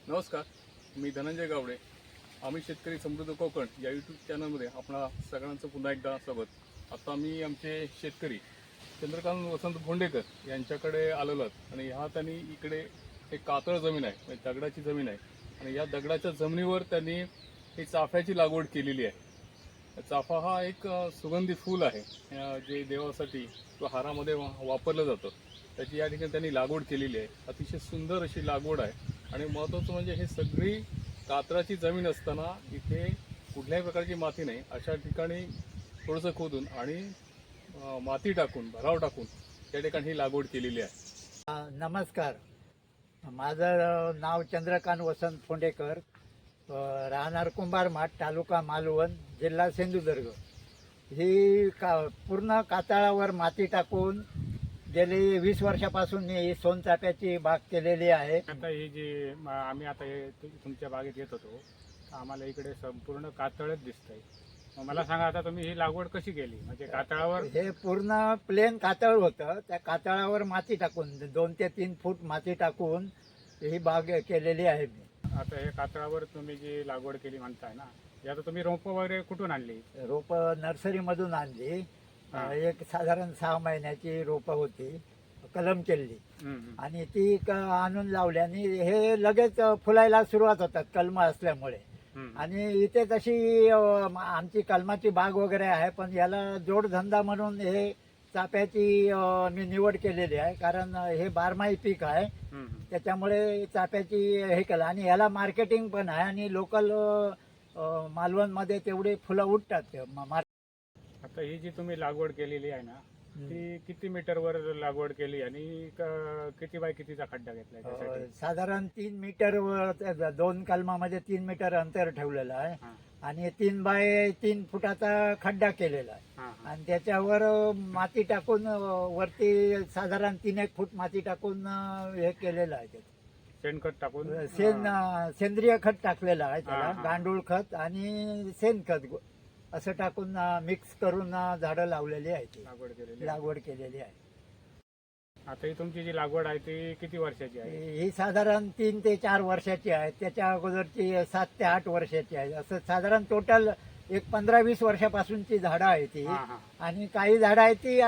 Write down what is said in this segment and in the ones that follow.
नमस्कार, मी धनंजय गावडे. आम्ही शेतकरी समृद्ध कोकण या यूट्यूब चॅनलमध्ये आपणा सगळ्यांचं पुन्हा एकदा स्वागत. आता आम्ही आमचे शेतकरी चंद्रकांत वसंत फोंडेकर यांच्याकडे आलेलो आहोत आणि ह्या त्यांनी इकडे एक कातळ जमीन आहे, म्हणजे दगडाची जमीन आहे आणि या दगडाच्या जमिनीवर त्यांनी ही चाफ्याची लागवड केलेली आहे. चाफा हा एक सुगंधी फूल आहे, जे देवासाठी किंवा हारामध्ये वापरलं जातं. त्याची या ठिकाणी त्यांनी लागवड केलेली आहे. अतिशय सुंदर अशी लागवड आहे आणि महत्त्वाचं म्हणजे हे सगळी कातळाची जमीन असताना इथे कुठल्याही प्रकारची माती नाही. अशा ठिकाणी थोडंसं खोदून आणि माती टाकून भराव टाकून त्या ठिकाणी ही लागवड केलेली आहे. नमस्कार, माझं नाव चंद्रकांत वसंत फोंडेकर, राहणार कुंभारमाठ, तालुका मालवण, जिल्हा सिंधुदुर्ग. ही पूर्ण कातळावर माती टाकून गेली 20 वर्षापासून मी ही सोनचाफ्याची बाग केलेली आहे. आता ही जी आम्ही आता हे तुमच्या बागेत येत होतो, आम्हाला इकडे संपूर्ण कातळच दिसतंय. मग मला सांगा, आता तुम्ही ही लागवड कशी केली? म्हणजे कातळावर हे पूर्ण प्लेन कातळ होतं, त्या कातळावर माती टाकून 2 ते 3 फूट माती टाकून ही बाग केलेली आहे मी. आता हे कातळावर तुम्ही जी लागवड केली म्हणताय ना, हे आता तुम्ही रोपं वगैरे कुठून आणली? रोपं नर्सरीमधून आणली. एक साधारण 6 महिन्याची रोपं होती, कलम केली आणि ती आणून लावल्याने हे लगेच फुलायला सुरुवात होतात कलम असल्यामुळे. आणि इथे तशी आमची कलमाची बाग वगैरे आहे, पण याला जोडधंदा म्हणून हे चाफ्याची मी निवड केलेली आहे. कारण हे बारमाही पीक आहे, त्याच्यामुळे चाफ्याची हे केलं. आणि याला मार्केटिंग पण आहे आणि लोकल मालवणमध्ये तेवढे फुलं उठतात. आता ही जी तुम्ही लागवड केलेली आहे ना, ती किती मीटरवर लागवड केली आणि किती बाय कितीचा खड्डा घेतलाय त्यासाठी? साधारण 3 मीटरवर 2 कलमामध्ये 3 मीटर अंतर ठेवलेलं आहे आणि 3 बाय 3 फुटाचा खड्डा केलेला आहे. आणि त्याच्यावर माती टाकून वरती साधारण 3-1 फूट माती टाकून हे केलेलं आहे. शेणखत टाकून सेंद्रिय खत टाकलेलं आहे त्याला, गांडूळ खत आणि शेणखत असं टाकून मिक्स करून झाडं लावलेली आहेत, लागवड केलेली आहे. आता ही तुमची जी लागवड आहे ती किती वर्षाची आहे? ही साधारण 3 ते 4 वर्षाची आहे. त्याच्या अगोदरची 7 ते 8 वर्षाची आहे. असं साधारण टोटल एक 15-20 वर्षापासूनची झाडं आहे ती. आणि काही झाडं आहेत ती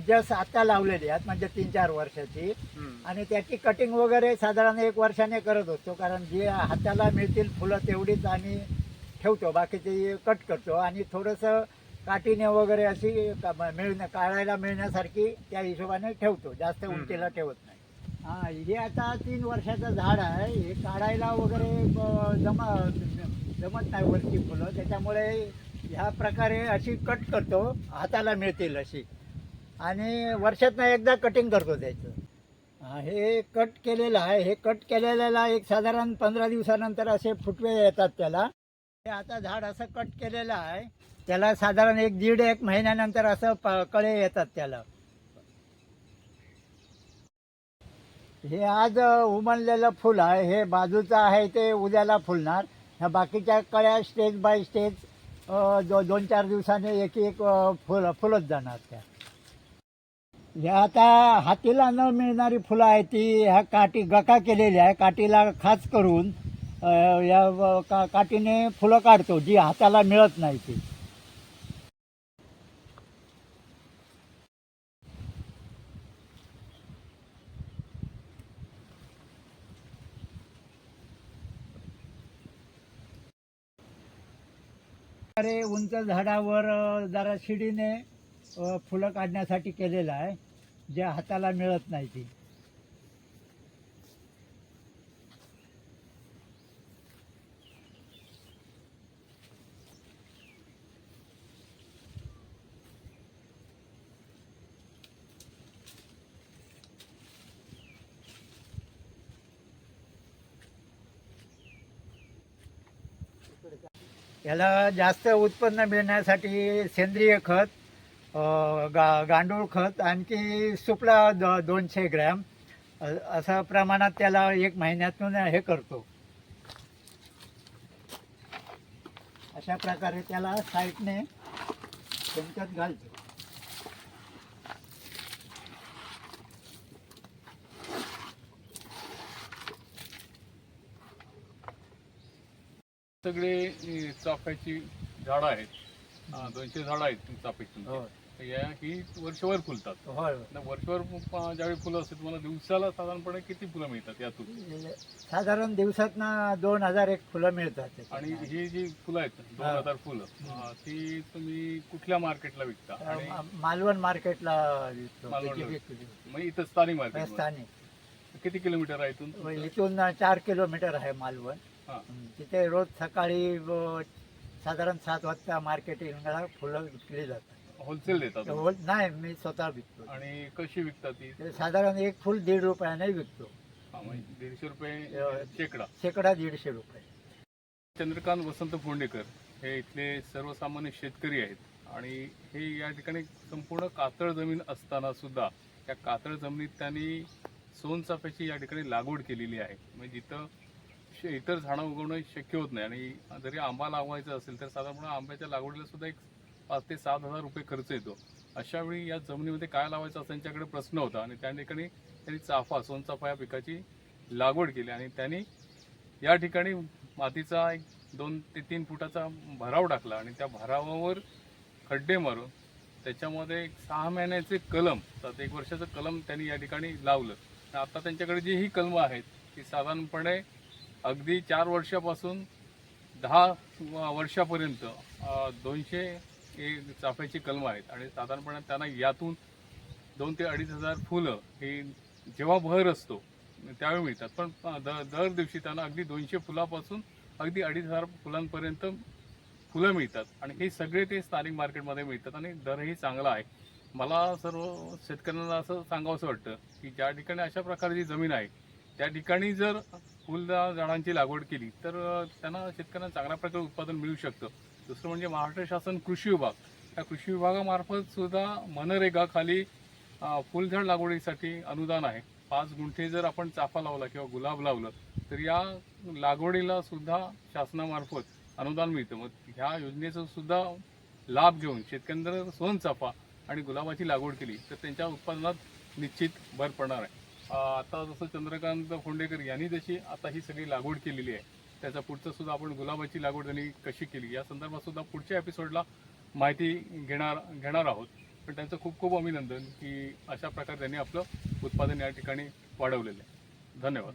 जस्ट आता लावलेली आहेत, म्हणजे 3-4 वर्षाची. आणि त्याची कटिंग वगैरे साधारण 1 वर्षाने करत होतो, कारण जी हाताला मिळतील फुलं तेवढीच आम्ही ठेवतो, बाकीचे कट करतो. आणि थोडंसं काठीने वगैरे अशी काढायला मिळण्यासारखी त्या हिशोबाने ठेवतो, जास्त उंचीला ठेवत नाही. हे आता 3 वर्षाचं झाड आहे. हे काढायला वगैरे जमत नाही वरची फुलं, त्याच्यामुळे ह्या प्रकारे अशी कट करतो, हाताला मिळतील अशी. आणि वर्षातनं एकदा कटिंग करतो त्याचं. हे कट केलेलं आहे. हे कट केलेल्याला एक साधारण 15 दिवसानंतर असे फुटवे येतात त्याला. हे आता झाड असं कट केलेलं आहे, त्याला साधारण 1-1.5 महिन्यानंतर असं कळे येतात त्याला. हे आज उमललेलं फुल आहे, हे बाजूचं आहे ते उद्याला फुलणार. ह्या बाकीच्या कळ्या स्टेज बाय स्टेज 2-4 दिवसाने एक फुलत जाणार त्या. ह्या आता हातीला न मिळणारी फुलं आहे ती ह्या गका केलेली आहे. काठीला खाच करून या काठीने फुलं काढतो, जी हाताला मिळत नाही ती. उंच झाडावर जरा शिडीने फुलं काढण्यासाठी केलेलं आहे, जे हाताला मिळत नाही ती. याला जास्त उत्पन्न मिळण्यासाठी सेंद्रिय खत, गांडूळ खत, आणखी सुपला 200 ग्रॅम असा प्रमाणात त्याला 1 महिन्यातून हे करतो. अशा प्रकारे त्याला साईडने शेणखत घालतो. सगळे चाफ्याची झाडं आहेत, 200 झाडं आहेत चाफ्याची. हो ही वर्षभर फुलतात. होय वर्षभर ज्यावेळी फुलं असतात तुम्हाला दिवसाला साधारणपणे किती फुलं मिळतात यातून? साधारण दिवसातनं 2001 फुलं मिळतात आणि त्याच्यातनं. ही जी फुलं आहेत 2000 फुलं, ती तुम्ही कुठल्या मार्केटला विकता? आणि मालवण मार्केटला विकतो. मालवणला त्याची विक्री. मग इथं स्थानिक मार्केट स्थानिक किती किलोमीटर आहे इथून? इथून 4 किलोमीटर आहे मालवण. हा. तिथे रोज सकाळी साधारण 7 वाजता मार्केटिंगला फुलं विकली जातात. होलसेल देतात नाही, मी स्वतः विकतो. आणि कशी विकता ती? ते साधारण एक फुल 1.5 रुपयाने विकतो. म्हणजे 150 रुपये शेकडा. शेकडा 150 रुपये. चंद्रकांत वसंत फोंडेकर हे इथले सर्वसामान्य शेतकरी आहेत आणि हे या ठिकाणी संपूर्ण कातळ जमीन असताना सुद्धा त्या कातळ जमिनीत त्यांनी सोनचाफ्याची या ठिकाणी लागवड केलेली आहे. म्हणजे जिथं इतर झाडं उगवणं शक्य होत नाही आणि जरी आंबा लावायचा असेल तर साधारणपणे आंब्याच्या लागवडीला सुद्धा एक 5,000 ते 7,000 रुपये खर्च येतो. अशा वेळी या जमिनीमध्ये काय लावायचं असं त्यांच्याकडे प्रश्न होता आणि त्या ठिकाणी त्यांनी सोनचाफा या पिकाची लागवड केली आणि त्यांनी या ठिकाणी मातीचा एक 2 ते 3 फुटाचा भराव टाकला आणि त्या भरावावर खड्डे मारून त्याच्यामध्ये 6 महिन्याचे कलम, 1 वर्षाचं कलम त्यांनी या ठिकाणी लावलं. आता त्यांच्याकडे जी ही कलमं आहेत ती साधारणपणे अगदी 4 वर्षापासून 10 वर्षापर्यंत 200 चाफ्याची कलमं आहेत आणि साधारणपणे त्यांना यातून 2,000 ते 2,500 फुलं ही जेव्हा बहर असतो त्यावेळी मिळतात. पण दर दिवशी त्यांना अगदी 200 फुलापासून अगदी 2,500 फुलांपर्यंत फुलं मिळतात आणि हे सगळे ते स्थानिक मार्केटमध्ये मिळतात आणि दरही चांगला आहे. मला सर्व शेतकऱ्यांना असं सांगावंसं वाटतं की ज्या ठिकाणी अशा प्रकारची जमीन आहे त्या ठिकाणी जर फुलदार झाडांची लागवड केली तर त्यांना शेतकऱ्यांना चांगल्या प्रकारे उत्पादन मिळू शकतं. दुसरं म्हणजे महाराष्ट्र शासन कृषी विभाग, त्या कृषी विभागामार्फत सुद्धा मनरेगा खाली फुलझाड लागवडीसाठी अनुदान आहे. 5 गुंठे जर आपण चाफा लावला किंवा गुलाब लावलं तर या लागवडीला सुद्धा शासनामार्फत अनुदान मिळतं. मग ह्या योजनेचा सुद्धा लाभ घेऊन शेतकऱ्यांनी जर सोनचाफा आणि गुलाबाची लागवड केली तर त्यांच्या उत्पादनात निश्चित भर पडणार आहे. आता जसं चंद्रकांत फोंडेकर यांनी जशी आता ही सगळी लागवड केलेली आहे त्याचा पुढचं सुद्धा आपण गुलाबाची लागवड त्यांनी कशी केली या संदर्भात सुद्धा पुढच्या एपिसोडला माहिती घेणार आहोत. पण त्यांचं खूप खूप अभिनंदन की अशा प्रकारे त्यांनी आपलं उत्पादन या ठिकाणी वाढवलेलं आहे. धन्यवाद.